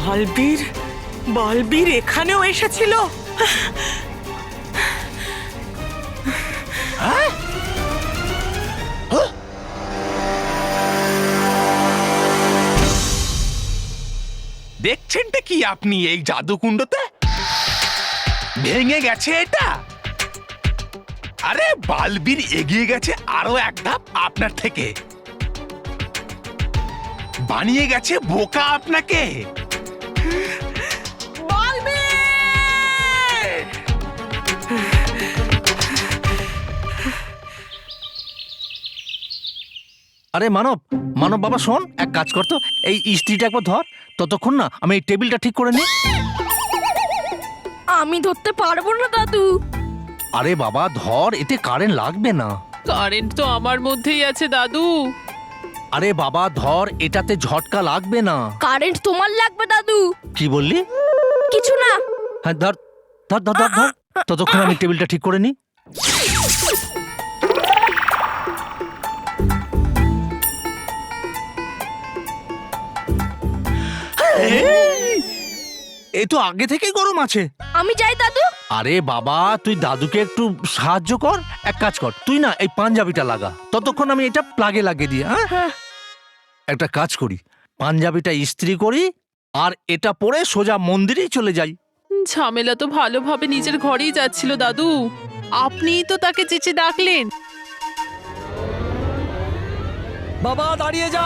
বলবীর বলবীর এখানেও এসেছিল। দেখছেনটা কি আপনি এই জাদুকুণ্ডতে? ভেঙে গেছে এটা। আরে বালবীর এগিয়ে গেছে আরো এক ধাপ আপনার থেকে, বানিয়ে গেছে বোকা আপনাকে। আরে মানব মানব বাবা শোন, এক কাজ করতো, এই ইস্ত্রিটা একবার ধর, ততক্ষণ না আমি এই টেবিলটা ঠিক করে নিই। আমি ধরতে পারবো না দাদু। আরে বাবা ধর, এতে কারেন্ট লাগবে না। কারেন্ট তো আমার মধ্যেই আছে দাদু। আরে বাবা ধর, এটাতে ঝটকা লাগবে না। কারেন্ট তোমার লাগবে দাদু। কি বললি? কিছু না। হ্যাঁ ধর ধর ধর ধর ধর, ততক্ষণ আমি টেবিলটা ঠিক করে নিই। এই তো আগে থেকেই গরম আছে। আমি যাই দাদু। আরে বাবা তুই দাদুকে একটু সাহায্য কর, এক কাজ কর, তুই না এই পাঞ্জাবিটা লাগা, ততক্ষণ আমি এটা প্লাগে লাগিয়ে দিই। হ্যাঁ একটা কাজ করি, পাঞ্জাবিটা ইস্ত্রি করি আর এটা পরে সোজা মন্দিরেই চলে যাই। ঝামেলা তো ভালোভাবে নিজের ঘরেই যাচ্ছিল দাদু, আপনিই তো তাকে চেঁচে ডাকলেন। বাবা দাঁড়িয়ে যা।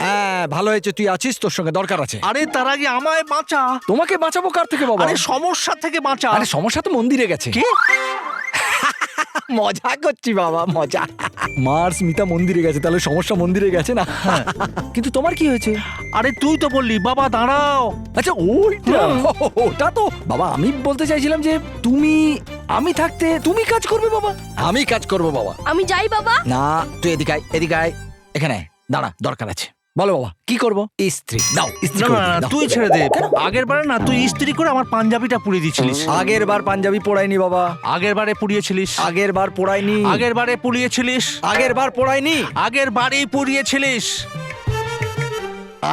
হ্যাঁ ভালো হয়েছে তুই আছিস, তোর সঙ্গে দরকার আছে। আরে তার আগে আমায় বাঁচা। তোমাকে বাঁচাবো কার থেকে বাবা? আরে সমস্যা থেকে বাঁচা। আরে সমস্যা তো মন্দিরে গেছে। কি? মজা করছি বাবা, মজা। মার স্মিতা মন্দিরে গেছে, তাহলে সমস্যা মন্দিরে গেছে না? কিন্তু তোমার কি হয়েছে? আরে তুই তো বললি বাবা দাঁড়াও। আচ্ছা ওটা তো বাবা আমি বলতে চাইছিলাম যে আমি থাকতে তুমি কাজ করবে বাবা। আমি কাজ করবো বাবা। আমি যাই বাবা। না তুই এদিকে আয়, এদিকে আয়, এখানে দাঁড়া, দরকার আছে। বলো বাবা কি করবো? ইস্ত্রি দাও, ইস্ত্রি না করে না দিই, না, দাও। তুই ছেড়ে দে। আগের বারে না তুই ইস্ত্রি করে আমার পাঞ্জাবিটা পুড়িয়ে দিয়েছিলিস। আগের বার পাঞ্জাবি পড়াইনি বাবা। আগের বারে পুড়িয়েছিলিস। আগের বার পড়াইনি। আগের বারে পুড়িয়েছিলিস। আগের বার পড়াইনি। আগের বারেই পুড়িয়েছিলিস।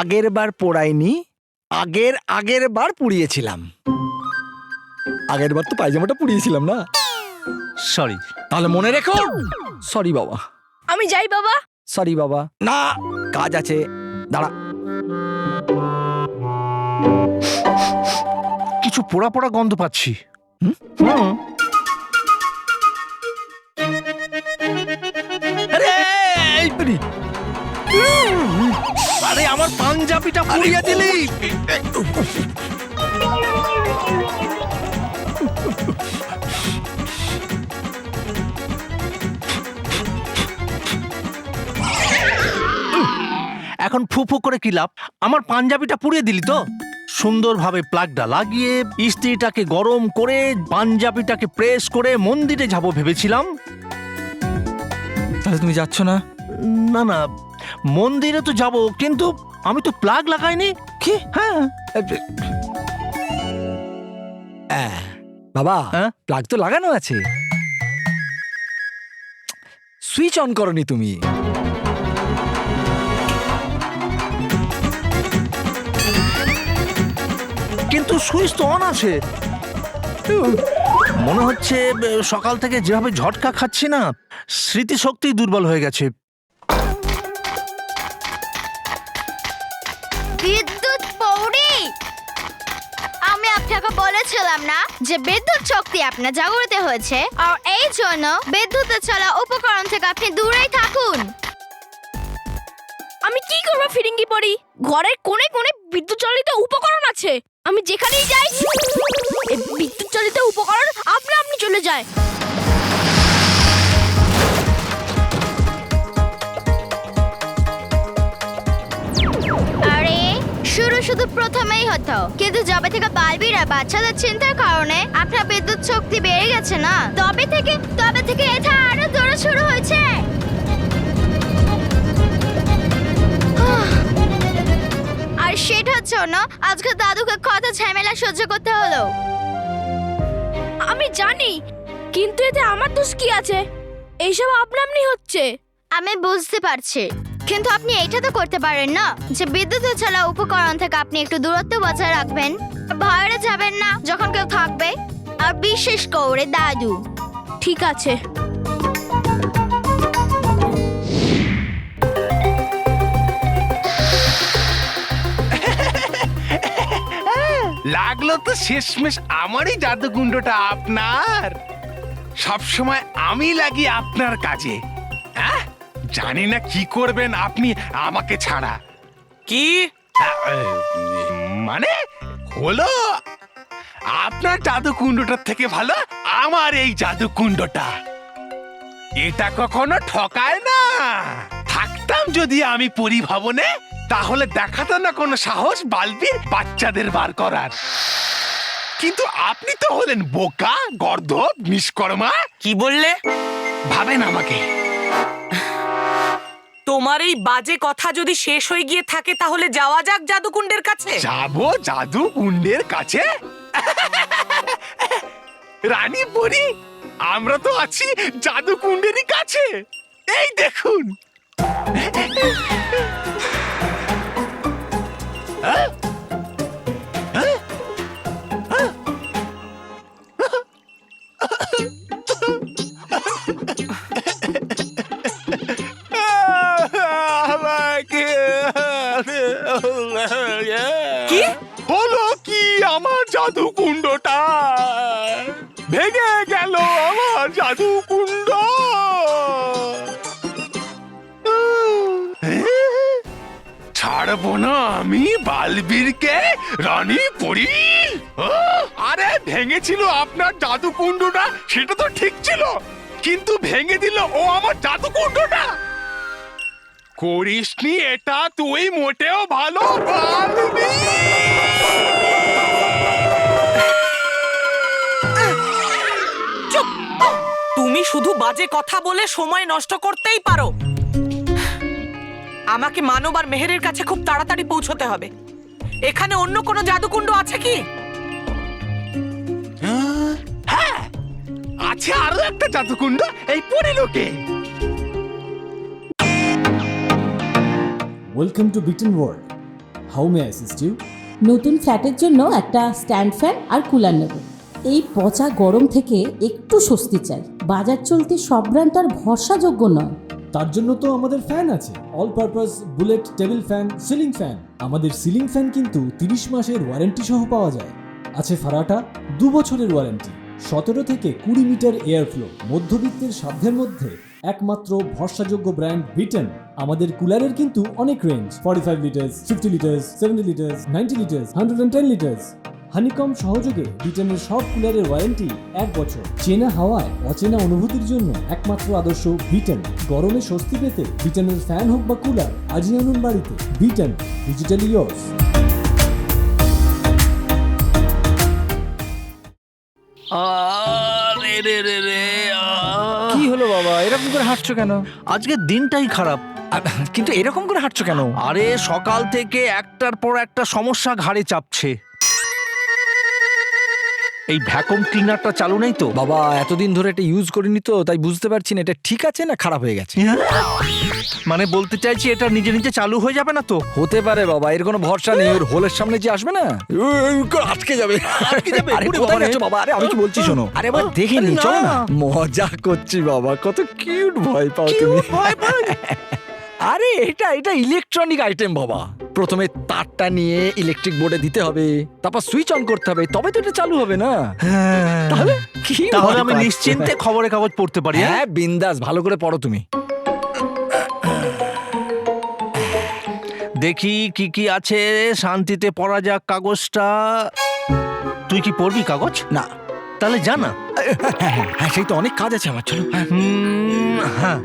আগের বার পড়াইনি, আগের বার পুড়িয়েছিলাম। আগের বার তো পায়জামাটা পুড়িয়েছিলাম না? সরি। তাহলে মনে রেখো, সরি বাবা। আমি যাই বাবা। সরি বাবা, না কাজ আছে, দাঁড়া। কিছু পোড়া পোড়া গন্ধ পাচ্ছি। আরে আরে আমার পাঞ্জাবিটা পুড়িয়ে দিলি। এখন ফু ফু করে কি লাভ? আমার পাঞ্জাবিটা পুড়িয়ে দিলি তো। সুন্দরভাবে প্লাগটা লাগিয়ে ইস্ত্রিটাকে গরম করে পাঞ্জাবিটাকে প্রেস করে মন্দিরে যাব ভেবেছিলাম। তাহলে তুমি যাচ্ছ না? না না, মন্দিরে তো যাব, কিন্তু আমি তো প্লাগ লাগাইনি। কি? হ্যাঁ বাবা হ্যাঁ? প্লাগ তো লাগানো আছে, সুইচ অন করনি তুমি। কিন্তু সুইচ তো অন আছে। মনে হচ্ছে সকাল থেকে যেভাবে ঝটকা খাচ্ছি না, স্মৃতিশক্তি দুর্বল হয়ে গেছে। বিদ্যুৎ পৌড়ি, আমি আপনাকে বলেছিলাম না যে বিদ্যুৎ শক্তি আপনার জাগ্রত হয়েছে, আর এই জন্য বিদ্যুতে চলা উপকরণ থেকে আপনি দূরেই থাকুন। আমি কি করবো ফিরিঙ্গি পড়ি? ঘরের কোণে কোণে বিদ্যুৎ চালিত উপকরণ আছে, আমি যেখানেই যাই এই বিদ্যুৎ চালিত উপকরণ আপনা আপনি চলে যায়। আরে শুধু প্রথমেই হতো, কিন্তু যবে থেকে বালবীর আর বাচ্চাদের চিন্তার কারণে আপনার বিদ্যুৎ শক্তি বেড়ে গেছে না, তবে থেকে এটা আরো জোরে শুরু হয়েছে। আর সেটার জন্য আজকে দাদুকে কত ঝামেলা সহ্য করতে হলো। আমি জানি, কিন্তু এতে আমার দোষ কি আছে? এইসব আপনা আপনি হচ্ছে। আমি বুঝতে পারছি, কিন্তু আপনি এটা তো করতে পারেন না যে বিদ্যুৎ চলা উপকরণ থেকে আপনি একটু দূরত্ব বজায় রাখবেন, বাইরে যাবেন না যখন কেউ থাকবে, আর বিশেষ করে দাদু। ঠিক আছে। লাগলো তো শেষমেশ আমারই জাদুকুণ্ডটা আপনার। সব সময় আমি লাগি আপনার কাজে। হ্যাঁ, জানি না কি করবেন আপনি আমাকে ছাড়া। কি? মানে হলো আপনার জাদুকুণ্ডটার থেকে ভালো আমার এই জাদুকুণ্ডটা। এটা কখনো ঠকায় না। থাকতাম যদি আমি পরিভবনে, তাহলে দেখাতো না কোনো সাহস বালবির বাচ্চাদের বার করার। কিন্তু আপনি তো হলেন বোকা, গর্দভ, নিষ্কর্মা। কি বললে? ভাবেন আমাকে। তোমার এই বাজে কথা যদি শেষ হয়ে গিয়ে থাকে তাহলে যাওয়া যাক জাদুকুণ্ডের কাছে। যাবো জাদুকুণ্ডের কাছে? রানী পরি, আমরা তো আছি জাদুকুণ্ডেরই কাছে। এই দেখুন। কি হলো কি? আমার জাদুকুণ্ডটা ভেঙে গেল, আমার জাদুকুণ্ড। ছাড়বো না আমি বালবীরকে, রানী পরি। আরে ভেঙেছিল আপনার জাদুকুণ্ডটা, সেটা তো ঠিক ছিল, কিন্তু ভেঙে দিল ও আমার জাদুকুণ্ডটা। করিসনি এটা তুই মোটেও ভালো, বালবীর। চুপ! তুমি শুধু বাজে কথা বলে সময় নষ্ট করতেই পারো। আমাকে মানব আর মেহেরের কাছে খুব তাড়াতাড়ি পৌঁছতে হবে। এখানে অন্য কোনো জাদুকুণ্ড আছে কি? হ্যাঁ, আছে আরো একটা জাদুকুণ্ড এই পরিলোকে। Welcome to Bitten world. How may I assist you? নতুন ফ্ল্যাটের জন্য একটা স্ট্যান্ড ফ্যান আর কুলার নেব। এই পচা গরম থেকে একটু স্বস্তি চাই। বাজার চলতে সব ব্র্যান্ড আর ভরসাযোগ্য নয়। তার জন্য তো আমাদের ফ্যান আছে, all purpose bullet table fan, ceiling fan. আমাদের সিলিং ফ্যান কিন্তু 30 মাসের ওয়ারেন্টি সহ পাওয়া যায়। আছে ফারাটা 2 বছরের ওয়ারেন্টি, 17 থেকে 20 মিটার এয়ার ফ্লো, মধ্যবিত্তের সাধ্যের মধ্যে একমাত্র ভরসাযোগ্য ব্র্যান্ড বিটেন। আমাদের কুলারের কিন্তু অনেক range, 45 litres, 50 litres, 70 litres, 90 litres, 110 litres. Honeycomb সহযোগে বিটেনের সব কুলারের ওয়ারেন্টি 1 বছর। চেনা হাওয়ায় অচেনা অনুভূতির জন্য একমাত্র আদর্শ বিটেন। গরমে স্বস্তি পেতে বিটেনের ফ্যান হোক বা কুলার, আজই আনুন বাড়িতে। Beaten, digitally yours. কি হলো বাবা, এরকম করে হাঁটছো কেন? আজকে দিনটাই খারাপ। কিন্তু এরকম করে হাঁটছো কেন? আরে সকাল থেকে একটার পর একটা সমস্যা ঘাড়ে চাপছে। এই ভ্যাকুয়াম ক্লিনারটা চালু নেই তো? বাবা এতদিন ধরে এটা ইউজ করিনি তো, তাই বুঝতে পারছি না এটা ঠিক আছে না খারাপ হয়ে গেছে। মানে বলতে চাইছি এটা নিজে নিজে চালু হয়ে যাবে না তো? হতে পারে বাবা, এর কোনো ভরসা নেই। ওর হোলের সামনে যে আসবে না, আটকে যাবে। আরে কোথায় যাচ্ছো বাবা? আরে আমি কি বলছি শোনো। আরে এবার দেখে নি, চলো না। মজা করছি বাবা, কত কিউট ভয় পাও তুমি। আরে এটা ইলেকট্রনিক আইটেম বাবা। প্রথমে তারটা নিয়ে ইলেকট্রিক বোর্ডে দিতে হবে, তারপর সুইচ অন করতে হবে, তবে তো এটা চালু হবে না। তাহলে কি? তাহলে আমি নিশ্চিন্তে খবরের কাগজ পড়তে পারি। হ্যাঁ বিন্দাস, ভালো করে পড়ো তুমি। দেখি কি কি আছে, শান্তিতে পড়া যাক কাগজটা। তুই কি পড়বি কাগজ? না। তাহলে জানা। হ্যাঁ সেই তো অনেক কাজ আছে আমার, চলো। হ্যাঁ।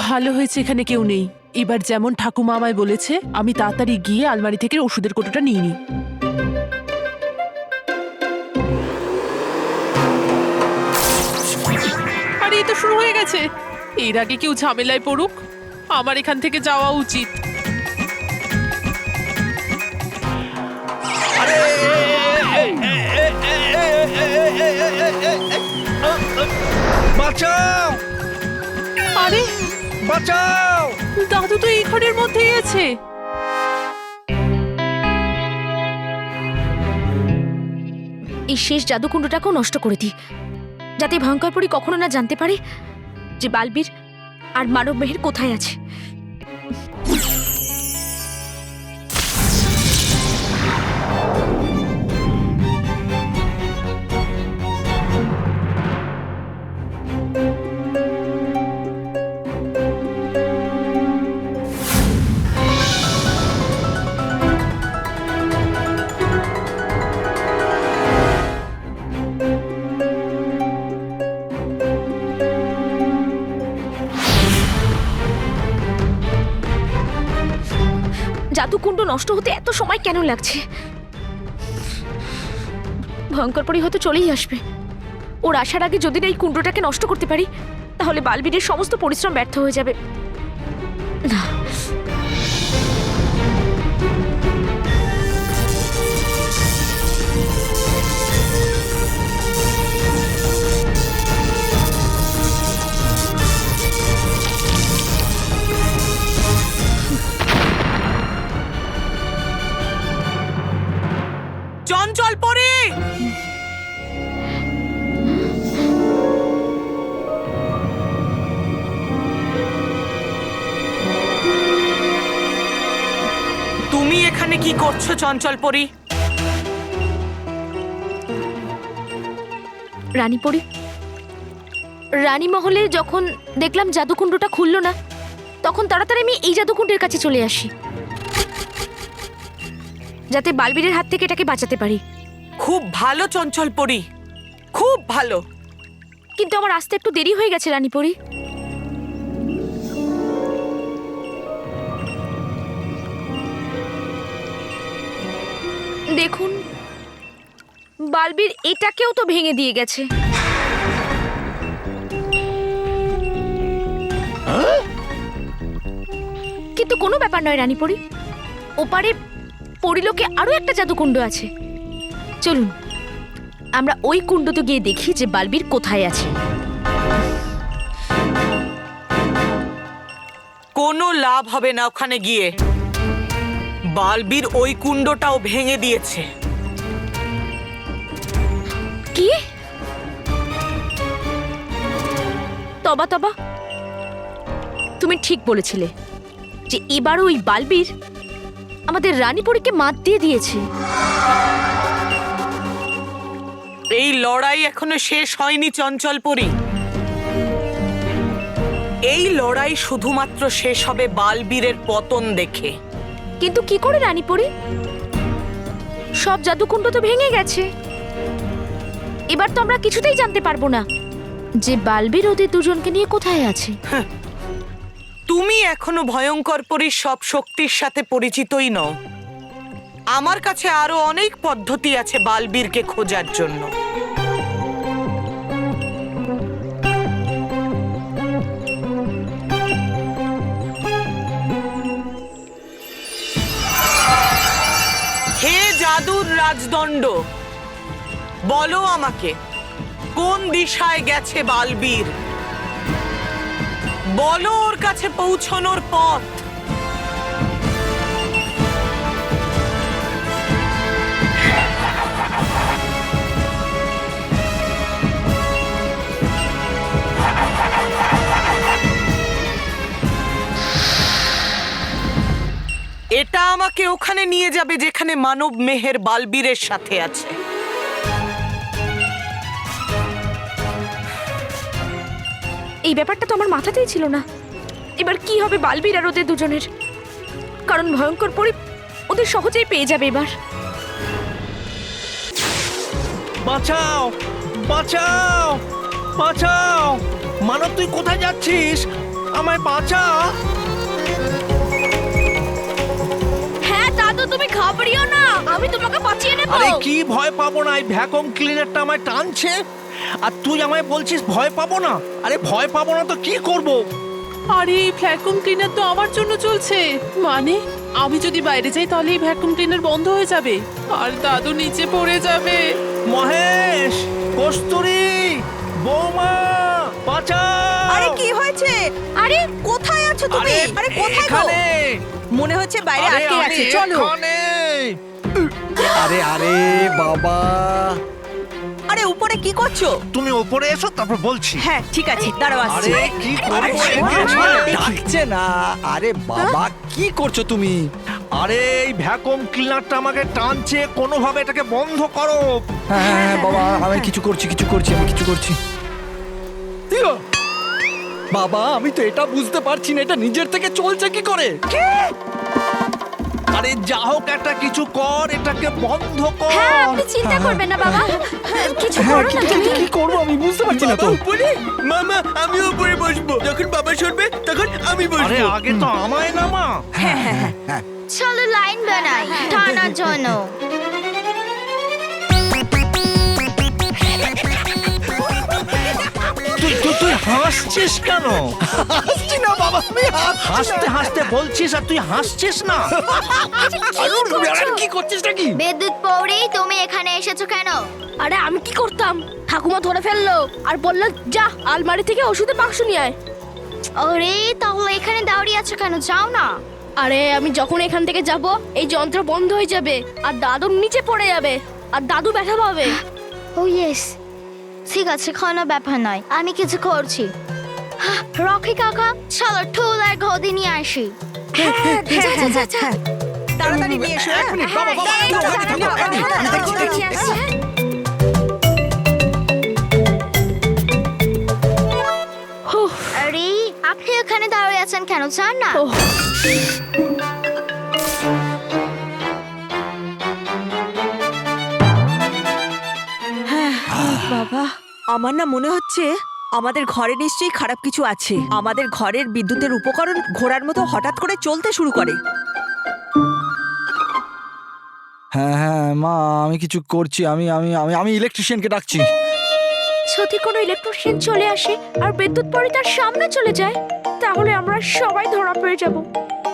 ভালো হয়েছে এখানে কেউ নেই। এবার যেমন ঠাকুমা আমায় বলেছে, আমি তাড়াতাড়ি গিয়ে আলমারি থেকে ওষুধের কৌটোটা নিয়ে নিই। আরে এই তো শুরু হয়ে গেছে। এর আগে কেউ ঝামেলায় পড়ুক, আমার এখান থেকে যাওয়া উচিত। বাঁচাও বাঁচাও। দাদু তো এই ঘরের মধ্যেই আছে। এই শেষ জাদুকুণ্ডটাকেও নষ্ট করে দিই, যাতে ভয়ঙ্কর পরী কখনো না জানতে পারে যে বালবীর আর মানব মেহের কোথায় আছে। জাদুকুণ্ড নষ্ট হতে এত সময় কেন লাগছে? ভয়ঙ্কর পরী হয়তো চলেই আসবে। ওর আসার আগে যদি না এই কুণ্ডটাকে নষ্ট করতে পারি, তাহলে বালবীরের সমস্ত পরিশ্রম ব্যর্থ হয়ে যাবে। না, চঞ্চল পরি, তুমি এখানে কি করছো চঞ্চল পরি? রানীপরি, রানী মহলে যখন দেখলাম জাদুকুণ্ডটা খুললো না, তখন তাড়াতাড়ি আমি এই জাদুকুণ্ডের কাছে চলে আসি, যাতে বালবীরের হাত থেকে এটাকে বাঁচাতে পারি। খুব ভালো চঞ্চল পরি, খুব ভালো। কিন্তু আমার আসতে একটু দেরি হয়ে গেছে রানীপরি। দেখুন, বালবীর এটাকেও তো ভেঙে দিয়ে গেছে। কিন্তু কোনো ব্যাপার নয় রানীপরি, ওপারে পরিলোকে আরো একটা জাদুকুণ্ড আছে। চলুন আমরা ওই কুণ্ডতে গিয়ে দেখি যে বালবীর কোথায় আছে। কোনো লাভ হবে না ওখানে গিয়ে। বালবীর ওই কুণ্ডটাও ভেঙে দিয়েছে। কি? তবা তবা, তুমি ঠিক বলেছিলে যে এবার ওই বালবীর আমাদের রানীপরীকে মাত দিয়ে দিয়েছে। এই লড়াই এখনো শেষ হয়নি চঞ্চল পরি। এই লড়াই শুধুমাত্র শেষ হবে বালবীরের পতন দেখে। কিন্তু কি করে রানীপরী? সব জাদুকুণ্ড তো ভেঙে গেছে। এবার তো আমরা কিছুতেই জানতে পারবো না যে বালবীর ওদের দুজনকে নিয়ে কোথায় আছে। তুমি এখনো ভয়ঙ্কর পরীর সব শক্তির সাথে পরিচিতই নও। আমার কাছে আরো অনেক পদ্ধতি আছে বালবীরকে খোঁজার জন্য। হে জাদুর রাজদণ্ড, বলো আমাকে কোন দিশায় গেছে বালবীর? বলো ওর কাছে পৌঁছানোর পথ। এটা আমাকে ওখানে নিয়ে যাবে যেখানে মানব মেহের বালবীরের সাথে আছে। এই ব্যাপারটা তো আমার মাথাতেই ছিল না। এবার কি হবে বালবীর আর ওদের দুজনের? কারণ ভয়ঙ্কর পরী ওদের সহজেই পেয়ে যাবে এবার। বাঁচাও, বাঁচাও, বাঁচাও। মানব, তুই কোথায় যাচ্ছিস? আমায় বাঁচা। হ্যাঁ দাদু, তুমি ঘাবড়িও না, আমি তোমাকে বাঁচিয়ে নেব। আরে কি ভয় পাবো না? এই ভ্যাকুয়াম ক্লিনারটা আমায় টানছে আর তুই আমায় বলছিস ভয় পাবো না? আরে ভয় পাবো না তো কি করব? আরে এই ভ্যাকুয়াম ক্লিনার তো আমার জন্য চলছে। মানে আমি যদি বাইরে যাই তাহলে এই ভ্যাকুয়াম ক্লিনার বন্ধ হয়ে যাবে আর দাদু নিচে পড়ে যাবে। মহেশ, কস্তুরী, বৌমা, বাঁচাও। আরে কি হয়েছে? আরে কোথায় করছো তুমি? আরে কোথায় গো? মনে হচ্ছে বাইরে আটকে আছে, চলো। আরে আরে বাবা, আরে উপরে কি করছো? তুমি উপরে এসো তারপর বলছি। হ্যাঁ ঠিক আছে, দাঁড়াও আসছি। আরে কি করছো? ডাকছে না। আরে বাবা কি করছো তুমি? আরে এই ভ্যাকুয়াম ক্লিনারটা আমাকে টানছে, কোনোভাবে এটাকে বন্ধ করো। হ্যাঁ বাবা, আমি কিছু করছি আমি কিছু করছি। ইয়ো! বাবা আমি তো এটা বুঝতে পারছি না, এটা নিজের থেকে চলছে কি করে? আরে যা হোক একটা কিছু কর, এটাকে বন্ধ কর। হ্যাঁ আপনি চিন্তা করবেন না বাবা, কিছু হ্যাঁ করো না কিন্তু তুমি। কি করবো আমি বুঝতে পারছি না তো। মামা আমি উপরে বসবো, যখন বাবা সরবে তখন আমি আরে বসবো। আগে তো আমায় নামা। চলো লাইন বানাই টানার জন্য। তুই হাসছিস কেন? হাসছি না বাবা, আমি হাসতে হাসতে বলছিস আর তুই হাসছিস না। কি করছিস নাকি? বিদ্যুৎ পৌড়ি তুমি এখানে এসেছো কেন? আরে আমি কি করতাম, ঠাকুমা ধরে ফেললো আর বললো যা আলমারি থেকে ওষুধের বাক্স নিয়ে আয়। আরে তাহলে এখানে দাঁড়িয়ে আছো কেন, যাও না। আরে আমি যখন এখান থেকে যাব এই যন্ত্র বন্ধ হয়ে যাবে আর দাদুর নিচে পড়ে যাবে আর দাদু ব্যথা পাবে। ও ইয়েস, ঠিক আছে কোনো ব্যাপার নয়, আমি কিছু করছি। রকি কাকা চলো টুল আর গদি নিয়ে আসি। তাড়াতাড়ি নিয়ে এসো। এক মিনিট, বাবা, বাবা, একটু ওখানে থাকো, এক মিনিট, আমি দেখছি। আরে আপনি ওখানে দাঁড়িয়ে আছেন কেন, চান না? বাবা আমার না মনে হচ্ছে আমাদের ঘরে নিশ্চয়ই খারাপ কিছু আছে। আমাদের ঘরের বিদ্যুতের উপকরণ ঘোড়ার মতো হঠাৎ করে চলতে শুরু করে। হ্যাঁ হ্যাঁ মা, আমি কিছু করছি, আমি আমি আমি আমি ইলেকট্রিশিয়ানকে ডাকছি। যদি কোনো ইলেকট্রিশিয়ান চলে আসে আর বিদ্যুৎ পরি তার সামনে চলে যায় তাহলে আমরা সবাই ধরা পড়ে যাব।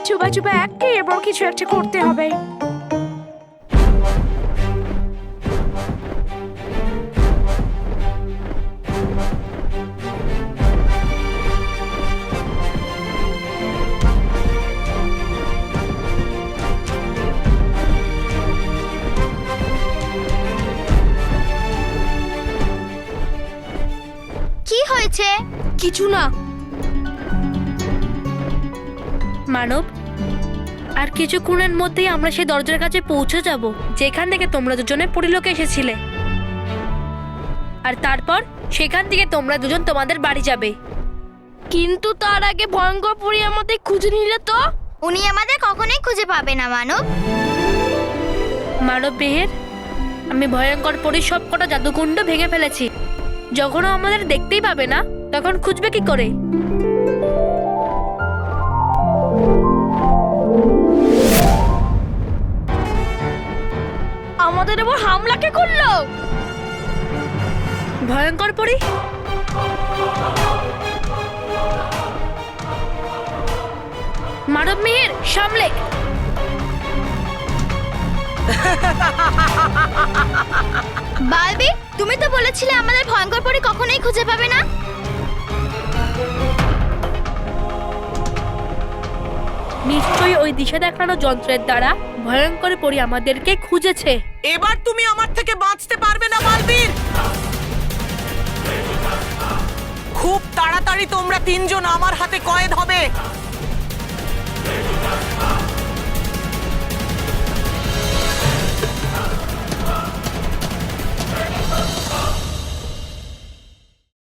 চুবা চুবা এককে এবার কিছু একটা করতে হবে। কি হয়েছে? কিছু না মানব, আর কিছুক্ষণের মধ্যেই আমরা সেই দরজার কাছে পৌঁছে যাব যেখান থেকে তোমরা দুজনে পরিলোকে এসেছিলে। আর তারপর সেখান থেকে তোমরা দুজন তোমাদের বাড়ি যাবে। কিন্তু তার আগে ভয়ঙ্কর পরি আমাদের খুঁজে নিলে তো? উনি আমাদের কখনোই খুঁজে পাবে না মানব। মানব বেহের, আমি ভয়ঙ্কর পরির সবকটা জাদুকুণ্ড ভেঙে ফেলেছি। যখন ও আমাদের দেখতেই পাবে না তখন খুঁজবে কি করে? আমাদের উপর হামলা কে করলো? ভয়ঙ্কর পরি? মানব মেহের সামলে। বালবি তুমি তো বলেছিলে আমাদের ভয়ঙ্কর পরি কখনোই খুঁজে পাবে না। নিশ্চয়ই ওই দিশা দেখানো যন্ত্রের দ্বারা ভয়ঙ্কর পরি আমাদেরকে খুঁজেছে। এবার তুমি আমার থেকে বাঁচতে পারবে না বালবীর। খুব তাড়াতাড়ি তোমরা তিনজন আমার হাতে কয়েদ হবে।